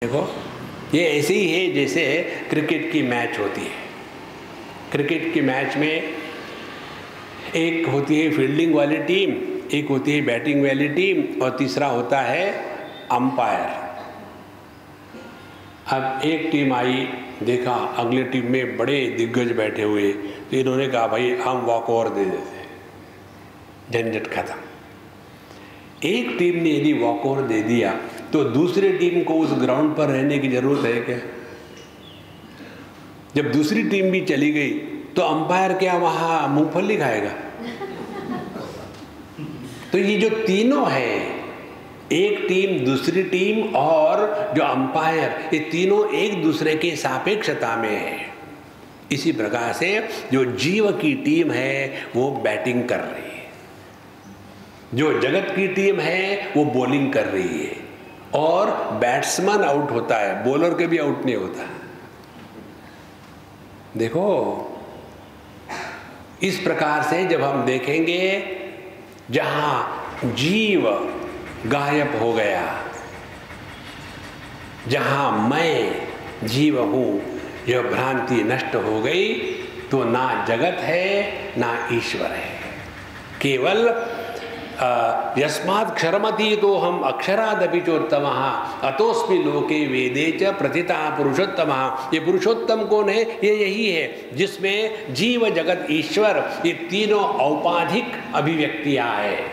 देखो ये ऐसे ही है जैसे क्रिकेट की मैच होती है। क्रिकेट की मैच में एक होती है फील्डिंग वाली टीम, एक होती है बैटिंग वाली टीम और तीसरा होता है अंपायर। अब एक टीम आई, देखा अगली टीम में बड़े दिग्गज बैठे हुए, तो इन्होंने कहा भाई हम वॉक ओवर दे देते, झंझट खत्म। एक टीम ने यदि वॉक ओवर दे दिया तो दूसरी टीम को उस ग्राउंड पर रहने की जरूरत है क्या? जब दूसरी टीम भी चली गई तो अंपायर क्या वहां मूंगफली खाएगा? तो ये जो तीनों है, एक टीम, दूसरी टीम और जो अंपायर, ये तीनों एक दूसरे के सापेक्षता में है। इसी प्रकार से जो जीव की टीम है वो बैटिंग कर रही है, जो जगत की टीम है वो बॉलिंग कर रही है, और बैट्समैन आउट होता है, बॉलर के भी आउट नहीं होता। देखो इस प्रकार से जब हम देखेंगे जहां जीव गायब हो गया, जहां मैं जीव हूं, यह भ्रांति नष्ट हो गई, तो ना जगत है ना ईश्वर है। केवल यस्मात् क्षरमति तो हम अक्षरादपि चोत्तमः अतोस्मि लोके वेदे च प्रतिता पुरुषोत्तमः। ये पुरुषोत्तम कौन है? ये यही है जिसमें जीव जगत ईश्वर ये तीनों औपाधिक अभिव्यक्तियां हैं।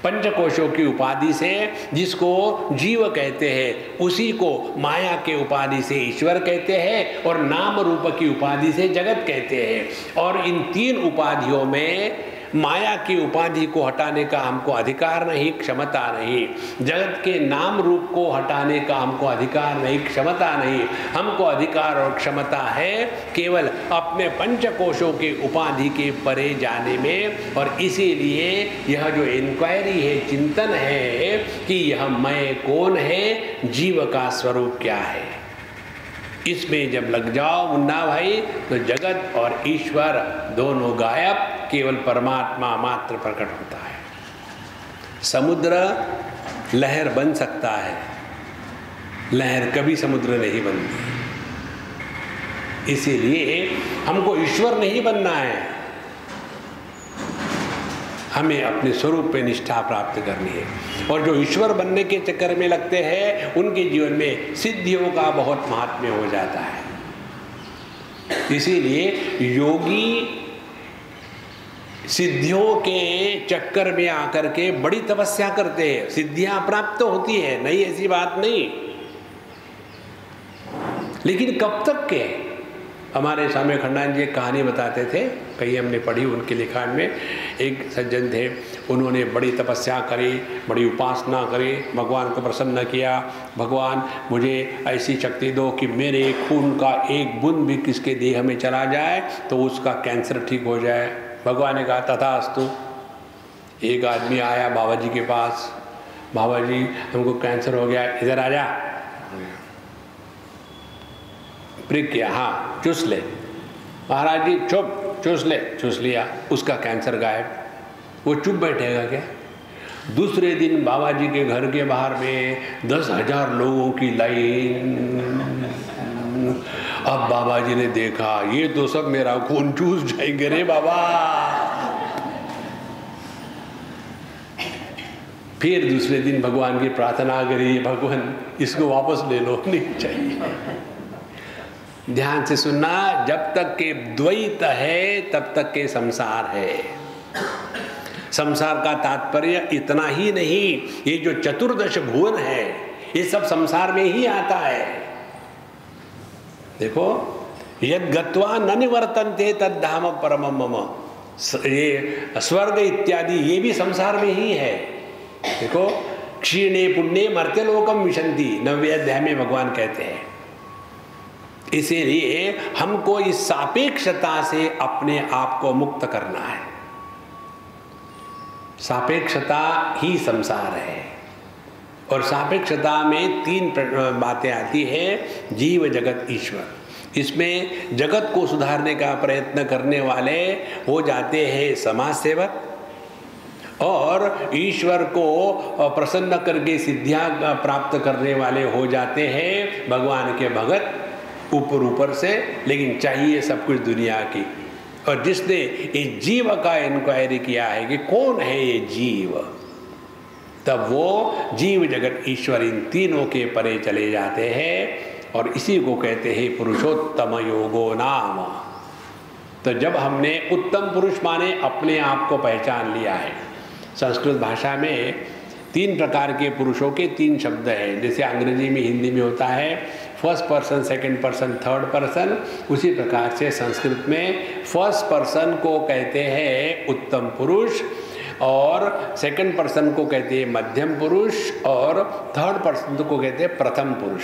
पंचकोशों की उपाधि से जिसको जीव कहते हैं, उसी को माया के उपाधि से ईश्वर कहते हैं, और नाम रूप की उपाधि से जगत कहते हैं। और इन तीन उपाधियों में माया की उपाधि को हटाने का हमको अधिकार नहीं, क्षमता नहीं। जगत के नाम रूप को हटाने का हमको अधिकार नहीं, क्षमता नहीं। हमको अधिकार और क्षमता है केवल अपने पंचकोशों के उपाधि के परे जाने में। और इसीलिए यह जो इंक्वायरी है, चिंतन है कि यह मैं कौन है, जीव का स्वरूप क्या है, इसमें जब लग जाओ मुन्ना भाई, तो जगत और ईश्वर दोनों गायब, केवल परमात्मा मात्र प्रकट होता है। समुद्र लहर बन सकता है, लहर कभी समुद्र नहीं बनती। इसीलिए हमको ईश्वर नहीं बनना है, हमें अपने स्वरूप पे निष्ठा प्राप्त करनी है। और जो ईश्वर बनने के चक्कर में लगते हैं, उनके जीवन में सिद्धियों का बहुत महात्म्य हो जाता है। इसीलिए योगी सिद्धियों के चक्कर में आकर के बड़ी तपस्या करते हैं, सिद्धियां प्राप्त होती है, नहीं ऐसी बात नहीं, लेकिन कब तक के? हमारे स्वामी खंडान जी एक कहानी बताते थे, कहीं हमने पढ़ी उनके लिखान में। एक सज्जन थे, उन्होंने बड़ी तपस्या करी, बड़ी उपासना करी, भगवान को प्रसन्न किया। भगवान मुझे ऐसी शक्ति दो कि मेरे खून का एक बूंद भी किसके देह में चला जाए तो उसका कैंसर ठीक हो जाए। भगवान ने कहा तथास्तु। एक आदमी आया बाबा जी के पास, बाबा जी हमको कैंसर हो गया, इधर आ जा। प्रिक किया, हाँ चूस ले। महाराज जी चुप, चूस ले, चूस लिया, उसका कैंसर गायब। वो चुप बैठेगा क्या? दूसरे दिन बाबा जी के घर के बाहर में 10,000 लोगों की लाइन। अब बाबा जी ने देखा ये तो सब मेरा खून चूस जाएंगे रे बाबा। फिर दूसरे दिन भगवान की प्रार्थना करी, भगवान इसको वापस ले लो, नहीं चाहिए। ध्यान से सुनना, जब तक के द्वैत है तब तक के संसार है। संसार का तात्पर्य इतना ही नहीं, ये जो चतुर्दश भुवन है ये सब संसार में ही आता है। देखो, यद गत्वा न निवर्तन्ते तद धाम परमम मम, ये स्वर्ग इत्यादि ये भी संसार में ही है। देखो, क्षीणे पुण्ये मर्त्यलोकम विशन्ति, 9वें अध्याय में भगवान कहते हैं। इसीलिए हमको इस सापेक्षता से अपने आप को मुक्त करना है। सापेक्षता ही संसार है, और सापेक्षता में 3 बातें आती हैं, जीव जगत ईश्वर। इसमें जगत को सुधारने का प्रयत्न करने वाले हो जाते हैं समाज सेवक, और ईश्वर को प्रसन्न करके सिद्धियां प्राप्त करने वाले हो जाते हैं भगवान के भगत ऊपर ऊपर से, लेकिन चाहिए सब कुछ दुनिया की। और जिसने इस जीव का इंक्वायरी किया है कि कौन है ये जीव, तब वो जीव जगत ईश्वर इन तीनों के परे चले जाते हैं और इसी को कहते हैं पुरुषोत्तम योगो नाम। तो जब हमने उत्तम पुरुष माने अपने आप को पहचान लिया है, संस्कृत भाषा में 3 प्रकार के पुरुषों के 3 शब्द हैं, जैसे अंग्रेजी में हिंदी में होता है first person, second person, third person, उसी प्रकार से संस्कृत में फर्स्ट पर्सन को कहते हैं उत्तम पुरुष और सेकंड पर्सन को कहते हैं मध्यम पुरुष और थर्ड पर्सन को कहते हैं प्रथम पुरुष।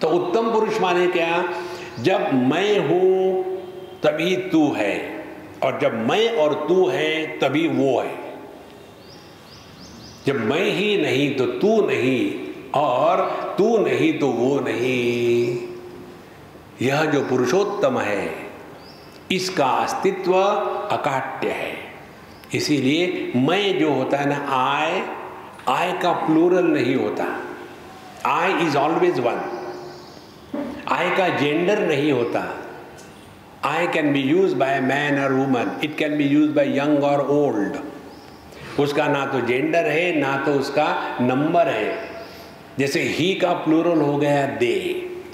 तो उत्तम पुरुष माने क्या? जब मैं हूं तभी तू है, और जब मैं और तू है तभी वो है। जब मैं ही नहीं तो तू नहीं, और तू नहीं तो वो नहीं। यह जो पुरुषोत्तम है इसका अस्तित्व अकाट्य है। इसीलिए मैं जो होता है ना, आई का प्लूरल नहीं होता। I is always one. I का जेंडर नहीं होता। I can be use by man और woman, it can be use by young और ओल्ड। उसका ना तो जेंडर है ना तो उसका नंबर है। जैसे ही का प्लूरल हो गया दे,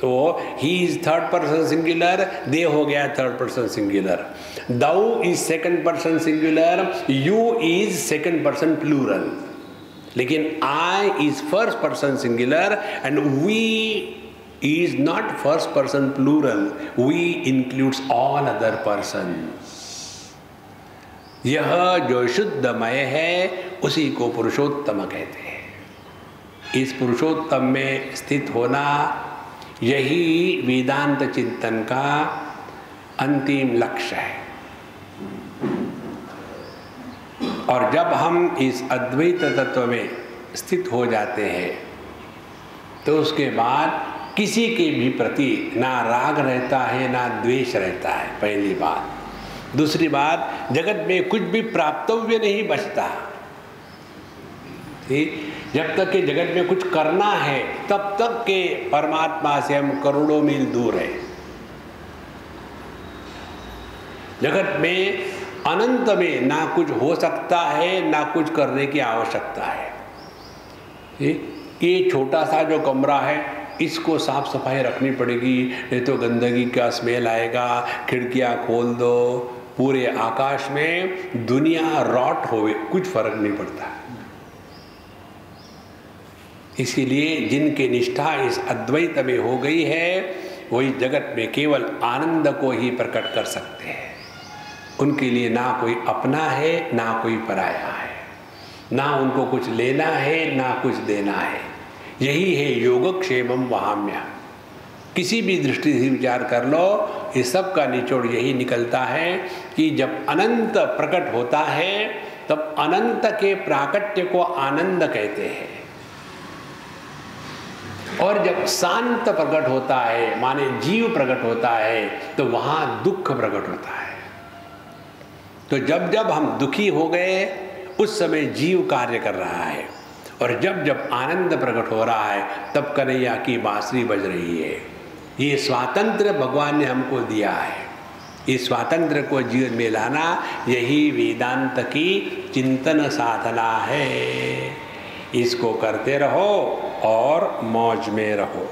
तो he is third person singular, they हो गया third person singular. Thou is second person singular, you is second person plural. लेकिन I is first person singular and we is not first person plural, we includes all other persons। यह जो शुद्धमय है उसी को पुरुषोत्तम कहते हैं। इस पुरुषोत्तम में स्थित होना यही वेदांत चिंतन का अंतिम लक्ष्य है। और जब हम इस अद्वैत तत्व में स्थित हो जाते हैं तो उसके बाद किसी के भी प्रति ना राग रहता है ना द्वेष रहता है, पहली बात। दूसरी बात, जगत में कुछ भी प्राप्तव्य नहीं बचता। ठीक, जब तक कि जगत में कुछ करना है तब तक के परमात्मा से हम करोड़ों मील दूर हैं। जगत में अनंत में ना कुछ हो सकता है ना कुछ करने की आवश्यकता है। ठीक, ये छोटा सा जो कमरा है इसको साफ सफाई रखनी पड़ेगी, नहीं तो गंदगी का स्मेल आएगा। खिड़कियां खोल दो, पूरे आकाश में दुनिया रॉट होवे, कुछ फर्क नहीं पड़ता। इसीलिए जिनकी निष्ठा इस अद्वैत में हो गई है वही जगत में केवल आनंद को ही प्रकट कर सकते हैं। उनके लिए ना कोई अपना है ना कोई पराया है, ना उनको कुछ लेना है ना कुछ देना है। यही है योगक्षेमम वहाम्य। किसी भी दृष्टि से विचार कर लो, इस सब का निचोड़ यही निकलता है कि जब अनंत प्रकट होता है तब अनंत के प्राकट्य को आनंद कहते हैं, और जब शांत प्रकट होता है माने जीव प्रकट होता है तो वहां दुख प्रकट होता है। तो जब जब हम दुखी हो गए उस समय जीव कार्य कर रहा है, और जब जब आनंद प्रकट हो रहा है तब कन्हैया की बांसुरी बज रही है। ये स्वातंत्र भगवान ने हमको दिया है। इस स्वातंत्र को जीवन में लाना यही वेदांत की चिंतन साधना है। इसको करते रहो और मौज में रहो।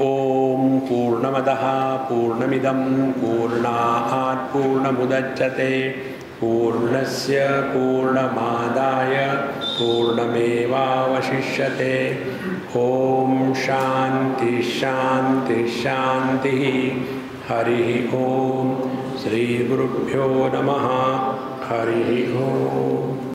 ओम पूर्णमदः पूर्णमिदं पूर्णात् पूर्णमुदच्यते पूर्णस्य पूर्णमादाय पूर्णमेवावशिष्यते। ओम शांति शांति शांति। हरि ओम। श्री गुरुभ्यो नमः। हरि ओम।